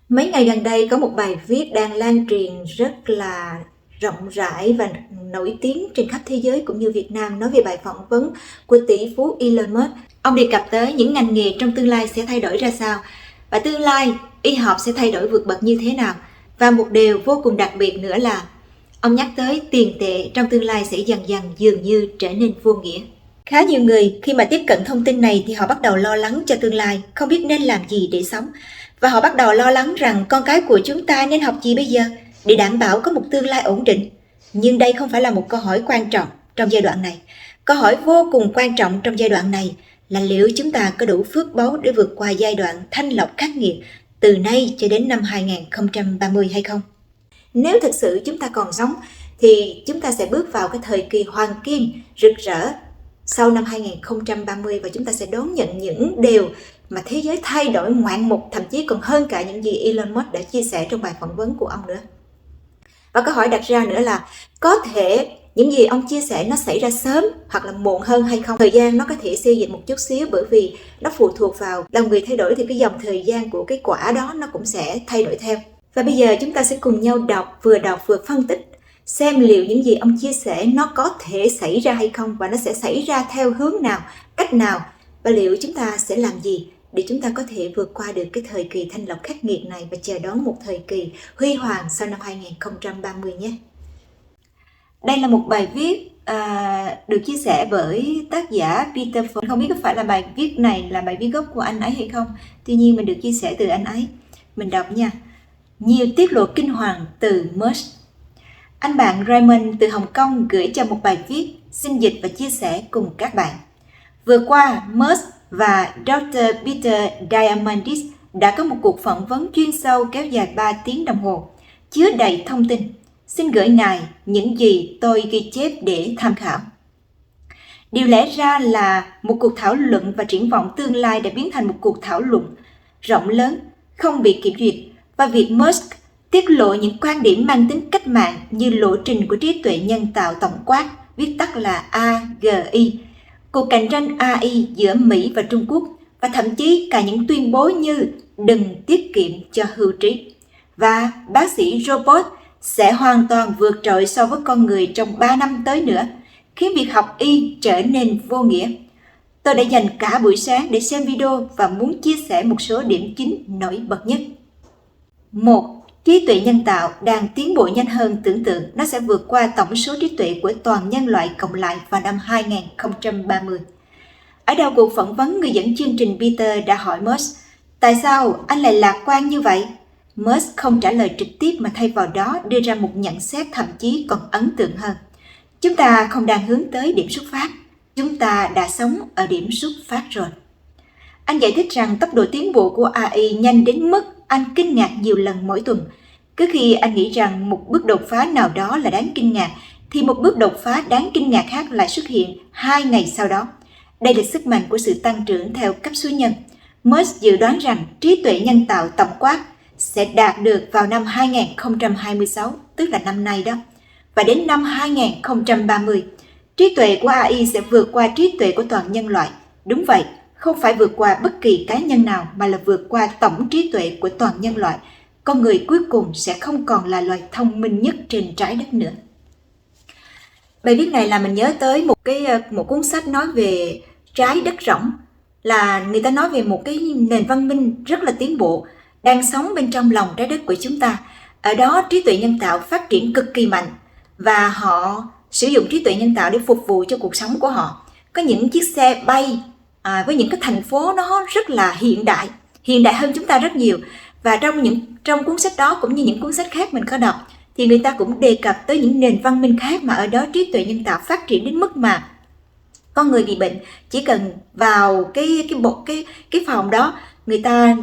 Mấy ngày gần đây có một bài viết đang lan truyền rất là rộng rãi và nổi tiếng trên khắp thế giới cũng như Việt Nam, nói về bài phỏng vấn của tỷ phú Elon Musk. Ông đề cập tới những ngành nghề trong tương lai sẽ thay đổi ra sao và tương lai y học sẽ thay đổi vượt bậc như thế nào. Và một điều vô cùng đặc biệt nữa là ông nhắc tới tiền tệ trong tương lai sẽ dần dần dường như trở nên vô nghĩa. Khá nhiều người khi mà tiếp cận thông tin này thì họ bắt đầu lo lắng cho tương lai, không biết nên làm gì để sống. Và họ bắt đầu lo lắng rằng con cái của chúng ta nên học gì bây giờ để đảm bảo có một tương lai ổn định. Nhưng đây không phải là một câu hỏi quan trọng trong giai đoạn này. Câu hỏi vô cùng quan trọng trong giai đoạn này là liệu chúng ta có đủ phước báu để vượt qua giai đoạn thanh lọc khắc nghiệt từ nay cho đến năm 2030 hay không? Nếu thực sự chúng ta còn sống thì chúng ta sẽ bước vào cái thời kỳ hoàng kim rực rỡ sau năm 2030 và chúng ta sẽ đón nhận những điều mà thế giới thay đổi ngoạn mục, thậm chí còn hơn cả những gì Elon Musk đã chia sẻ trong bài phỏng vấn của ông nữa. Và câu hỏi đặt ra nữa là có thể những gì ông chia sẻ nó xảy ra sớm hoặc là muộn hơn hay không? Thời gian nó có thể xê dịch một chút xíu bởi vì nó phụ thuộc vào lòng người thay đổi thì cái dòng thời gian của cái quả đó nó cũng sẽ thay đổi theo. Và bây giờ chúng ta sẽ cùng nhau đọc vừa phân tích xem liệu những gì ông chia sẻ nó có thể xảy ra hay không và nó sẽ xảy ra theo hướng nào, cách nào và liệu chúng ta sẽ làm gì để chúng ta có thể vượt qua được cái thời kỳ thanh lọc khắc nghiệt này và chờ đón một thời kỳ huy hoàng sau năm 2030 nhé. Đây là một bài viết được chia sẻ bởi tác giả Peter Phone. Không biết có phải là bài viết này là bài viết gốc của anh ấy hay không. Tuy nhiên mình được chia sẻ từ anh ấy. Mình đọc nha. Nhiều tiết lộ kinh hoàng từ Musk. Anh bạn Raymond từ Hồng Kông gửi cho một bài viết, xin dịch và chia sẻ cùng các bạn. Vừa qua, Musk và Dr. Peter Diamandis đã có một cuộc phỏng vấn chuyên sâu kéo dài 3 tiếng đồng hồ, chứa đầy thông tin. Xin gửi ngài những gì tôi ghi chép để tham khảo. Điều lẽ ra là một cuộc thảo luận và triển vọng tương lai đã biến thành một cuộc thảo luận rộng lớn, không bị kiểm duyệt, và việc Musk tiết lộ những quan điểm mang tính cách mạng như lộ trình của trí tuệ nhân tạo tổng quát, viết tắt là AGI, cuộc cạnh tranh AI giữa Mỹ và Trung Quốc, và thậm chí cả những tuyên bố như đừng tiết kiệm cho hưu trí, và bác sĩ robot sẽ hoàn toàn vượt trội so với con người trong 3 năm tới nữa, khiến việc học y trở nên vô nghĩa. Tôi đã dành cả buổi sáng để xem video và muốn chia sẻ một số điểm chính nổi bật nhất. 1. Trí tuệ nhân tạo đang tiến bộ nhanh hơn tưởng tượng, nó sẽ vượt qua tổng số trí tuệ của toàn nhân loại cộng lại vào năm 2030. Ở đầu cuộc phỏng vấn, người dẫn chương trình Peter đã hỏi Musk, tại sao anh lại lạc quan như vậy? Musk không trả lời trực tiếp mà thay vào đó đưa ra một nhận xét thậm chí còn ấn tượng hơn. Chúng ta không đang hướng tới điểm xuất phát, chúng ta đã sống ở điểm xuất phát rồi. Anh giải thích rằng tốc độ tiến bộ của AI nhanh đến mức anh kinh ngạc nhiều lần mỗi tuần. Cứ khi anh nghĩ rằng một bước đột phá nào đó là đáng kinh ngạc, thì một bước đột phá đáng kinh ngạc khác lại xuất hiện 2 ngày sau đó. Đây là sức mạnh của sự tăng trưởng theo cấp số nhân. Musk dự đoán rằng trí tuệ nhân tạo tổng quát sẽ đạt được vào năm 2026, tức là năm nay đó. Và đến năm 2030, trí tuệ của AI sẽ vượt qua trí tuệ của toàn nhân loại. Đúng vậy, không phải vượt qua bất kỳ cá nhân nào mà là vượt qua tổng trí tuệ của toàn nhân loại. Con người cuối cùng sẽ không còn là loài thông minh nhất trên trái đất nữa. Bài viết này làm mình nhớ tới một cuốn sách nói về trái đất rỗng, là người ta nói về một cái nền văn minh rất là tiến bộ đang sống bên trong lòng trái đất của chúng ta. Ở đó trí tuệ nhân tạo phát triển cực kỳ mạnh và họ sử dụng trí tuệ nhân tạo để phục vụ cho cuộc sống của họ. Có những chiếc xe bay với những cái thành phố nó rất là hiện đại hơn chúng ta rất nhiều. Và trong cuốn sách đó cũng như những cuốn sách khác mình có đọc thì người ta cũng đề cập tới những nền văn minh khác mà ở đó trí tuệ nhân tạo phát triển đến mức mà con người bị bệnh chỉ cần vào cái phòng đó, người ta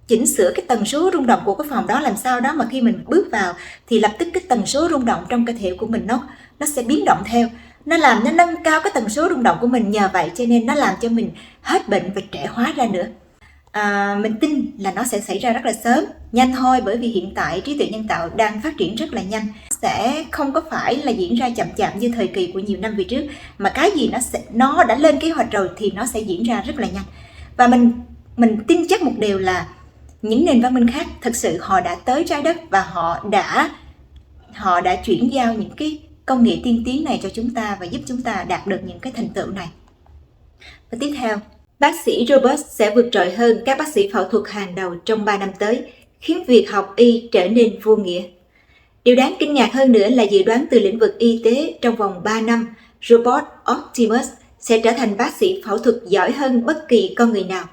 chỉnh sửa cái tần số rung động của cái phòng đó làm sao đó mà khi mình bước vào thì lập tức cái tần số rung động trong cơ thể của mình nó sẽ biến động theo. Nó nâng cao cái tần số rung động của mình, nhờ vậy cho nên nó làm cho mình hết bệnh và trẻ hóa ra nữa. Mình tin là nó sẽ xảy ra rất là sớm, nhanh thôi, bởi vì hiện tại trí tuệ nhân tạo đang phát triển rất là nhanh. Sẽ không có phải là diễn ra chậm chạp như thời kỳ của nhiều năm về trước, mà cái gì nó đã lên kế hoạch rồi thì nó sẽ diễn ra rất là nhanh. Và mình tin chắc một điều là những nền văn minh khác thật sự họ đã tới trái đất và họ đã chuyển giao những cái công nghệ tiên tiến này cho chúng ta và giúp chúng ta đạt được những cái thành tựu này. Và tiếp theo, bác sĩ robot sẽ vượt trội hơn các bác sĩ phẫu thuật hàng đầu trong 3 năm tới, khiến việc học y trở nên vô nghĩa. Điều đáng kinh ngạc hơn nữa là dự đoán từ lĩnh vực y tế trong vòng 3 năm, robot Optimus sẽ trở thành bác sĩ phẫu thuật giỏi hơn bất kỳ con người nào.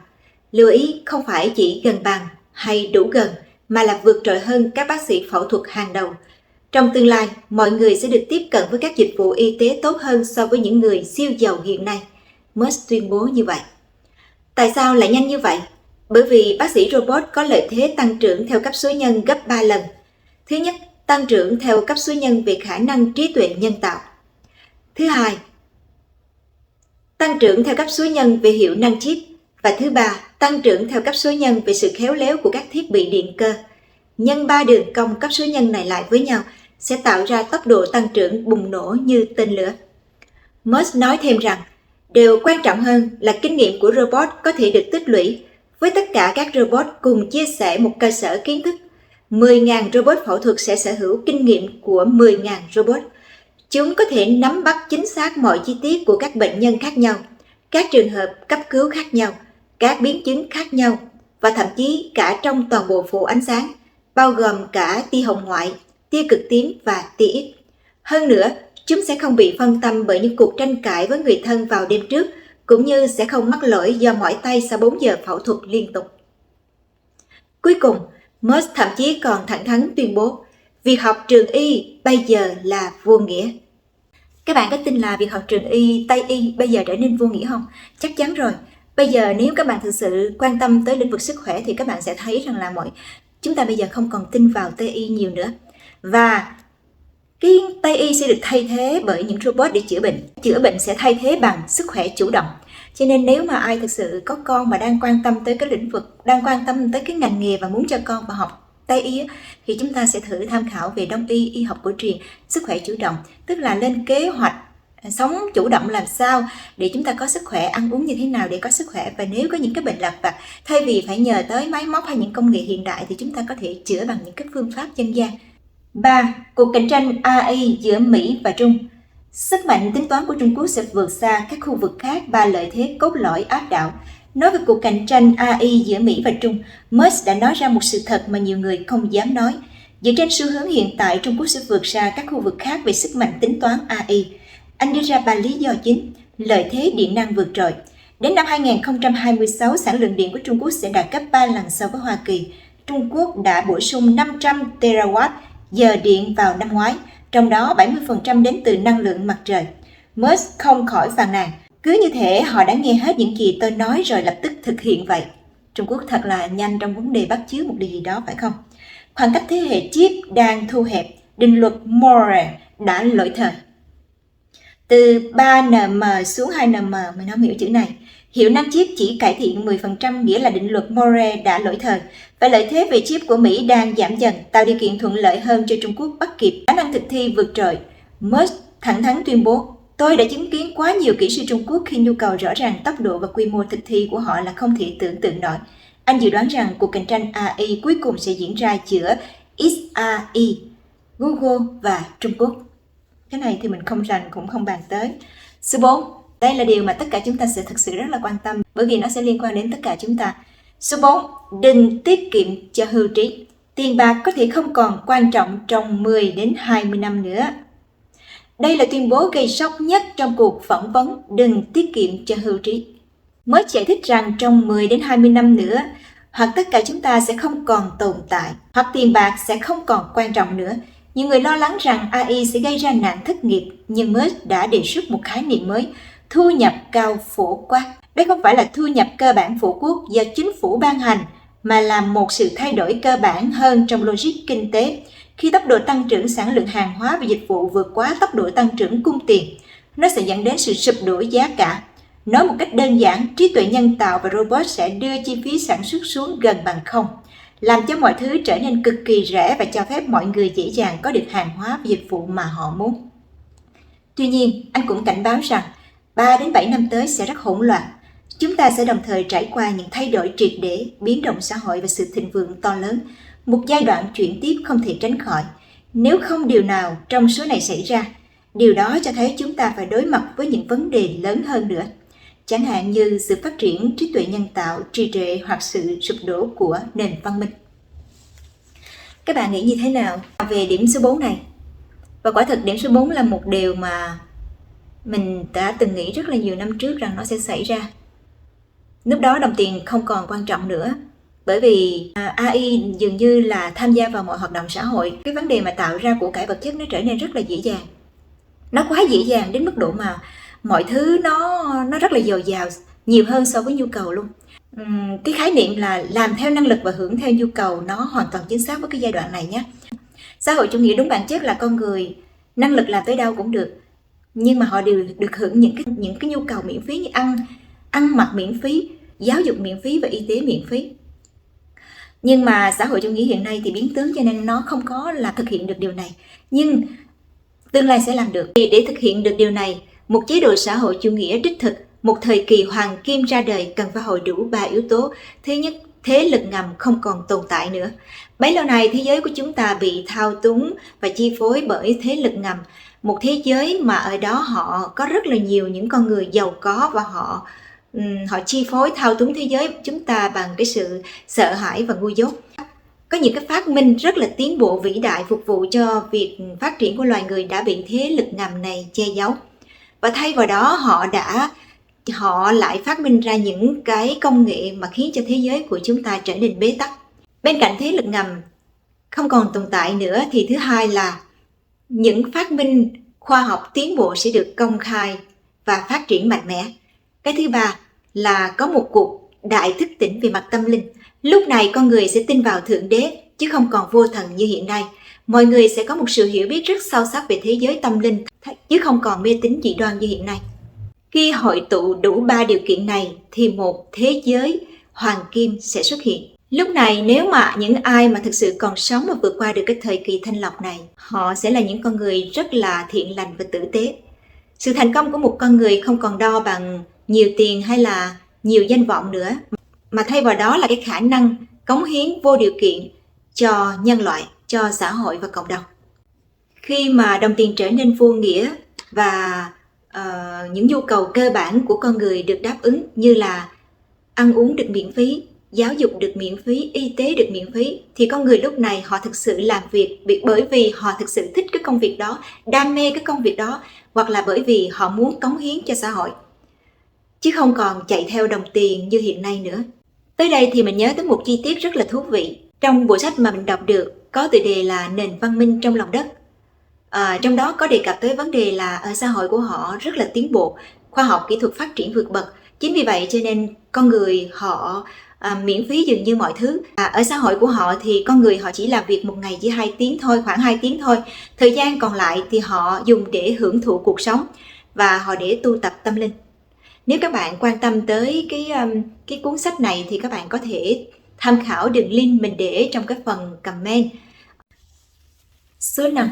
Lưu ý, không phải chỉ gần bằng hay đủ gần, mà là vượt trội hơn các bác sĩ phẫu thuật hàng đầu. Trong tương lai, mọi người sẽ được tiếp cận với các dịch vụ y tế tốt hơn so với những người siêu giàu hiện nay. Musk tuyên bố như vậy. Tại sao lại nhanh như vậy? Bởi vì bác sĩ robot có lợi thế tăng trưởng theo cấp số nhân gấp 3 lần. Thứ nhất, tăng trưởng theo cấp số nhân về khả năng trí tuệ nhân tạo. Thứ hai, tăng trưởng theo cấp số nhân về hiệu năng chip. Và thứ ba, tăng trưởng theo cấp số nhân về sự khéo léo của các thiết bị điện cơ. Nhân 3 đường cong cấp số nhân này lại với nhau sẽ tạo ra tốc độ tăng trưởng bùng nổ như tên lửa. Musk nói thêm rằng, điều quan trọng hơn là kinh nghiệm của robot có thể được tích lũy. Với tất cả các robot cùng chia sẻ một cơ sở kiến thức, 10.000 robot phẫu thuật sẽ sở hữu kinh nghiệm của 10.000 robot. Chúng có thể nắm bắt chính xác mọi chi tiết của các bệnh nhân khác nhau, các trường hợp cấp cứu khác nhau, các biến chứng khác nhau và thậm chí cả trong toàn bộ phổ ánh sáng, bao gồm cả tia hồng ngoại, tia cực tím và tia X. Hơn nữa, chúng sẽ không bị phân tâm bởi những cuộc tranh cãi với người thân vào đêm trước, cũng như sẽ không mắc lỗi do mỏi tay sau 4 giờ phẫu thuật liên tục. Cuối cùng, Musk thậm chí còn thẳng thắn tuyên bố, việc học trường y bây giờ là vô nghĩa. Các bạn có tin là việc học trường y, Tây y bây giờ trở nên vô nghĩa không? Chắc chắn rồi. Bây giờ nếu các bạn thực sự quan tâm tới lĩnh vực sức khỏe thì các bạn sẽ thấy rằng là chúng ta bây giờ không còn tin vào Tây y nhiều nữa. Và cái Tây y sẽ được thay thế bởi những robot để chữa bệnh. Chữa bệnh sẽ thay thế bằng sức khỏe chủ động. Cho nên nếu mà ai thực sự có con mà đang quan tâm tới cái lĩnh vực, đang quan tâm tới cái ngành nghề và muốn cho con vào học Tây y thì chúng ta sẽ thử tham khảo về Đông y, y học cổ truyền, sức khỏe chủ động, tức là lên kế hoạch sống chủ động làm sao để chúng ta có sức khỏe, ăn uống như thế nào để có sức khỏe, và nếu có những cái bệnh lặt vặt thay vì phải nhờ tới máy móc hay những công nghệ hiện đại thì chúng ta có thể chữa bằng những cái phương pháp dân gian. 3. Cuộc cạnh tranh AI giữa Mỹ và Trung. Sức mạnh tính toán của Trung Quốc sẽ vượt xa các khu vực khác và lợi thế cốt lõi áp đảo. Nói về cuộc cạnh tranh AI giữa Mỹ và Trung, Musk đã nói ra một sự thật mà nhiều người không dám nói. Dựa trên xu hướng hiện tại, Trung Quốc sẽ vượt xa các khu vực khác về sức mạnh tính toán AI. Anh đưa ra 3 lý do chính. Lợi thế điện năng vượt trội. Đến năm 2026, sản lượng điện của Trung Quốc sẽ đạt gấp 3 lần so với Hoa Kỳ. Trung Quốc đã bổ sung 500 terawatt giờ điện vào năm ngoái, trong đó 70% đến từ năng lượng mặt trời. Musk không khỏi phàn nàn. Cứ như thể họ đã nghe hết những gì tôi nói rồi lập tức thực hiện vậy. Trung Quốc thật là nhanh trong vấn đề bắt chước một điều gì đó phải không? Khoảng cách thế hệ chip đang thu hẹp, định luật Moore đã lỗi thời. Từ 3nm xuống 2nm, mình không hiểu chữ này. Hiệu năng chip chỉ cải thiện 10%, nghĩa là định luật Moore đã lỗi thời. Và lợi thế về chip của Mỹ đang giảm dần, tạo điều kiện thuận lợi hơn cho Trung Quốc bắt kịp khả năng thực thi vượt trội. Musk thẳng thắn tuyên bố, tôi đã chứng kiến quá nhiều kỹ sư Trung Quốc khi nhu cầu rõ ràng tốc độ và quy mô thực thi của họ là không thể tưởng tượng nổi. Anh dự đoán rằng cuộc cạnh tranh AI cuối cùng sẽ diễn ra giữa XAI, Google và Trung Quốc. Cái này thì mình không rành cũng không bàn tới. Số 4. Đây là điều mà tất cả chúng ta sẽ thực sự rất là quan tâm bởi vì nó sẽ liên quan đến tất cả chúng ta. Số 4. Đừng tiết kiệm cho hưu trí. Tiền bạc có thể không còn quan trọng trong 10 đến 20 năm nữa. Đây là tuyên bố gây sốc nhất trong cuộc phỏng vấn đừng tiết kiệm cho hưu trí. Mới giải thích rằng trong 10 đến 20 năm nữa, hoặc tất cả chúng ta sẽ không còn tồn tại, hoặc tiền bạc sẽ không còn quan trọng nữa. Nhiều người lo lắng rằng AI sẽ gây ra nạn thất nghiệp, nhưng Musk đã đề xuất một khái niệm mới, thu nhập cao phổ quát. Đây không phải là thu nhập cơ bản phổ quốc do chính phủ ban hành, mà là một sự thay đổi cơ bản hơn trong logic kinh tế. Khi tốc độ tăng trưởng sản lượng hàng hóa và dịch vụ vượt quá tốc độ tăng trưởng cung tiền, nó sẽ dẫn đến sự sụp đổ giá cả. Nói một cách đơn giản, trí tuệ nhân tạo và robot sẽ đưa chi phí sản xuất xuống gần bằng không, làm cho mọi thứ trở nên cực kỳ rẻ và cho phép mọi người dễ dàng có được hàng hóa và dịch vụ mà họ muốn. Tuy nhiên, anh cũng cảnh báo rằng 3 đến 7 năm tới sẽ rất hỗn loạn. Chúng ta sẽ đồng thời trải qua những thay đổi triệt để, biến động xã hội và sự thịnh vượng to lớn, một giai đoạn chuyển tiếp không thể tránh khỏi. Nếu không điều nào trong số này xảy ra, điều đó cho thấy chúng ta phải đối mặt với những vấn đề lớn hơn nữa, chẳng hạn như sự phát triển trí tuệ nhân tạo, trì trệ hoặc sự sụp đổ của nền văn minh. Các bạn nghĩ như thế nào về điểm số 4 này? Và quả thực điểm số 4 là một điều mà mình đã từng nghĩ rất là nhiều năm trước rằng nó sẽ xảy ra. Lúc đó đồng tiền không còn quan trọng nữa, bởi vì AI dường như là tham gia vào mọi hoạt động xã hội. Cái vấn đề mà tạo ra của cải vật chất nó trở nên rất là dễ dàng. Nó quá dễ dàng đến mức độ mà mọi thứ nó rất là dồi dào, nhiều hơn so với nhu cầu luôn. Cái khái niệm là làm theo năng lực và hưởng theo nhu cầu nó hoàn toàn chính xác với cái giai đoạn này nhé. Xã hội chủ nghĩa đúng bản chất là con người năng lực làm tới đâu cũng được, nhưng mà họ đều được hưởng những cái nhu cầu miễn phí như ăn mặc miễn phí, giáo dục miễn phí và y tế miễn phí. Nhưng mà xã hội chủ nghĩa hiện nay thì biến tướng cho nên nó không có là thực hiện được điều này. Nhưng tương lai sẽ làm được. Để thực hiện được điều này, một chế độ xã hội chủ nghĩa đích thực, một thời kỳ hoàng kim ra đời cần phải hội đủ 3 yếu tố. Thứ nhất, thế lực ngầm không còn tồn tại nữa. Bấy lâu nay thế giới của chúng ta bị thao túng và chi phối bởi thế lực ngầm. Một thế giới mà ở đó họ có rất là nhiều những con người giàu có và họ chi phối thao túng thế giới chúng ta bằng cái sự sợ hãi và ngu dốt. Có những cái phát minh rất là tiến bộ vĩ đại phục vụ cho việc phát triển của loài người đã bị thế lực ngầm này che giấu. Và thay vào đó họ lại phát minh ra những cái công nghệ mà khiến cho thế giới của chúng ta trở nên bế tắc. Bên cạnh thế lực ngầm không còn tồn tại nữa thì thứ hai là những phát minh khoa học tiến bộ sẽ được công khai và phát triển mạnh mẽ. Cái thứ ba là có một cuộc đại thức tỉnh về mặt tâm linh. Lúc này con người sẽ tin vào Thượng Đế chứ không còn vô thần như hiện nay. Mọi người sẽ có một sự hiểu biết rất sâu sắc về thế giới tâm linh chứ không còn mê tín dị đoan như hiện nay. Khi hội tụ đủ 3 điều kiện này thì một thế giới hoàng kim sẽ xuất hiện. Lúc này nếu mà những ai mà thực sự còn sống và vượt qua được cái thời kỳ thanh lọc này, họ sẽ là những con người rất là thiện lành và tử tế. Sự thành công của một con người không còn đo bằng nhiều tiền hay là nhiều danh vọng nữa, mà thay vào đó là cái khả năng cống hiến vô điều kiện cho nhân loại, cho xã hội và cộng đồng. Khi mà đồng tiền trở nên vô nghĩa và những nhu cầu cơ bản của con người được đáp ứng như là ăn uống được miễn phí, giáo dục được miễn phí, y tế được miễn phí, thì con người lúc này họ thực sự làm việc bởi vì họ thực sự thích cái công việc đó, đam mê cái công việc đó, hoặc là bởi vì họ muốn cống hiến cho xã hội, chứ không còn chạy theo đồng tiền như hiện nay nữa. Tới đây thì mình nhớ tới một chi tiết rất là thú vị. Trong bộ sách mà mình đọc được có tựa đề là Nền văn minh trong lòng đất. Trong đó có đề cập tới vấn đề là ở xã hội của họ rất là tiến bộ, khoa học kỹ thuật phát triển vượt bậc. Chính vì vậy cho nên con người họ miễn phí dường như mọi thứ. Ở xã hội của họ thì con người họ chỉ làm việc một ngày chỉ 2 tiếng thôi, khoảng 2 tiếng thôi. Thời gian còn lại thì họ dùng để hưởng thụ cuộc sống và họ để tu tập tâm linh. Nếu các bạn quan tâm tới cái cuốn sách này thì các bạn có thể tham khảo đường link mình để trong cái phần comment. Số 5.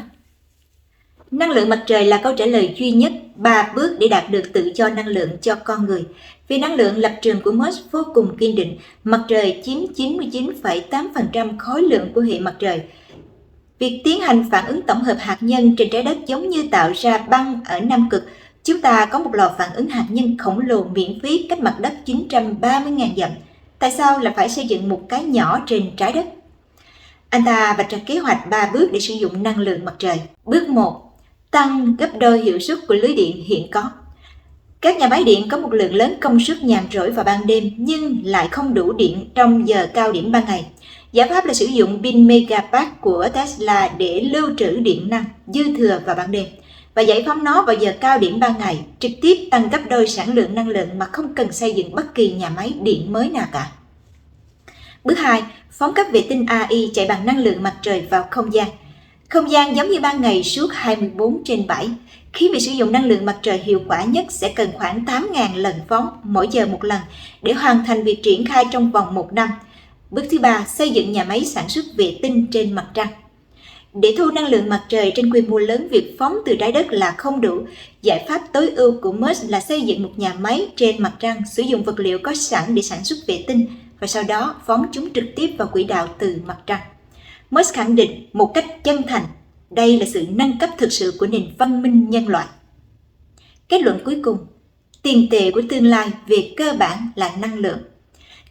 Năng lượng mặt trời là câu trả lời duy nhất 3 bước để đạt được tự do năng lượng cho con người. Vì năng lượng, lập trường của Musk vô cùng kiên định, mặt trời chiếm 99,8% khối lượng của hệ mặt trời. Việc tiến hành phản ứng tổng hợp hạt nhân trên trái đất giống như tạo ra băng ở Nam Cực. Chúng ta có một lò phản ứng hạt nhân khổng lồ miễn phí cách mặt đất 930.000 dặm. Tại sao lại phải xây dựng một cái nhỏ trên trái đất? Anh ta vạch ra kế hoạch 3 bước để sử dụng năng lượng mặt trời. Bước 1. Tăng gấp đôi hiệu suất của lưới điện hiện có. Các nhà máy điện có một lượng lớn công suất nhàn rỗi vào ban đêm nhưng lại không đủ điện trong giờ cao điểm ban ngày. Giải pháp là sử dụng pin Megapack của Tesla để lưu trữ điện năng dư thừa vào ban đêm và giải phóng nó vào giờ cao điểm ban ngày, trực tiếp tăng gấp đôi sản lượng năng lượng mà không cần xây dựng bất kỳ nhà máy điện mới nào cả. Bước 2. Phóng các vệ tinh AI chạy bằng năng lượng mặt trời vào không gian. Không gian giống như ban ngày suốt 24/7. Khi việc sử dụng năng lượng mặt trời hiệu quả nhất sẽ cần khoảng 8.000 lần phóng mỗi giờ một lần để hoàn thành việc triển khai trong vòng 1 năm. Bước thứ 3. Xây dựng nhà máy sản xuất vệ tinh trên mặt trăng. Để thu năng lượng mặt trời trên quy mô lớn, việc phóng từ trái đất là không đủ. Giải pháp tối ưu của Musk là xây dựng một nhà máy trên mặt trăng, sử dụng vật liệu có sẵn để sản xuất vệ tinh và sau đó phóng chúng trực tiếp vào quỹ đạo từ mặt trăng. Musk khẳng định một cách chân thành, đây là sự nâng cấp thực sự của nền văn minh nhân loại. Kết luận cuối cùng, tiền tệ của tương lai về cơ bản là năng lượng.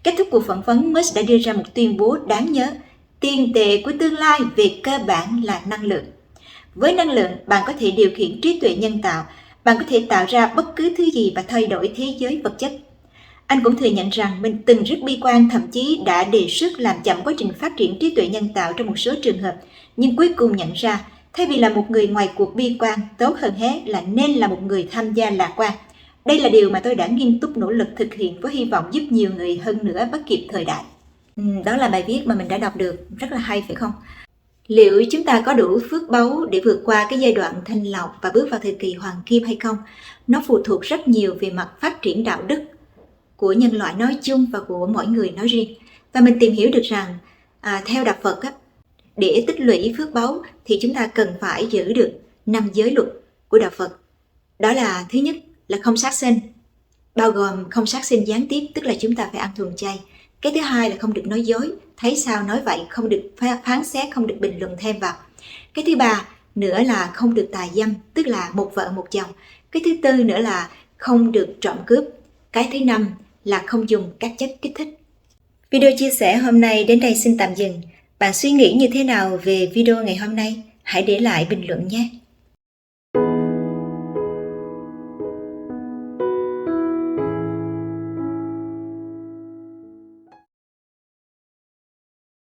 Kết thúc cuộc phỏng vấn, Musk đã đưa ra một tuyên bố đáng nhớ. Tiền tệ của tương lai về cơ bản là năng lượng. Với năng lượng, bạn có thể điều khiển trí tuệ nhân tạo, bạn có thể tạo ra bất cứ thứ gì và thay đổi thế giới vật chất. Anh cũng thừa nhận rằng mình từng rất bi quan, thậm chí đã đề xuất làm chậm quá trình phát triển trí tuệ nhân tạo trong một số trường hợp, nhưng cuối cùng nhận ra, thay vì là một người ngoài cuộc bi quan, tốt hơn hết là nên là một người tham gia lạc quan. Đây là điều mà tôi đã nghiêm túc nỗ lực thực hiện với hy vọng giúp nhiều người hơn nữa bắt kịp thời đại. Đó là bài viết mà mình đã đọc được, rất là hay phải không? Liệu chúng ta có đủ phước báu để vượt qua cái giai đoạn thanh lọc và bước vào thời kỳ hoàng kim hay không? Nó phụ thuộc rất nhiều về mặt phát triển đạo đức của nhân loại nói chung và của mỗi người nói riêng. Và mình tìm hiểu được rằng, theo đạo Phật, để tích lũy phước báu thì chúng ta cần phải giữ được 5 giới luật của đạo Phật. Đó là thứ nhất là không sát sinh, bao gồm không sát sinh gián tiếp, tức là chúng ta phải ăn thuần chay. Cái thứ hai là không được nói dối, thấy sao nói vậy, không được phán xét, không được bình luận thêm vào. Cái thứ ba nữa là không được tà dâm, tức là một vợ một chồng. Cái thứ tư nữa là không được trộm cướp. Cái thứ năm là không dùng các chất kích thích. Video chia sẻ hôm nay đến đây xin tạm dừng. Bạn suy nghĩ như thế nào về video ngày hôm nay? Hãy để lại bình luận nhé.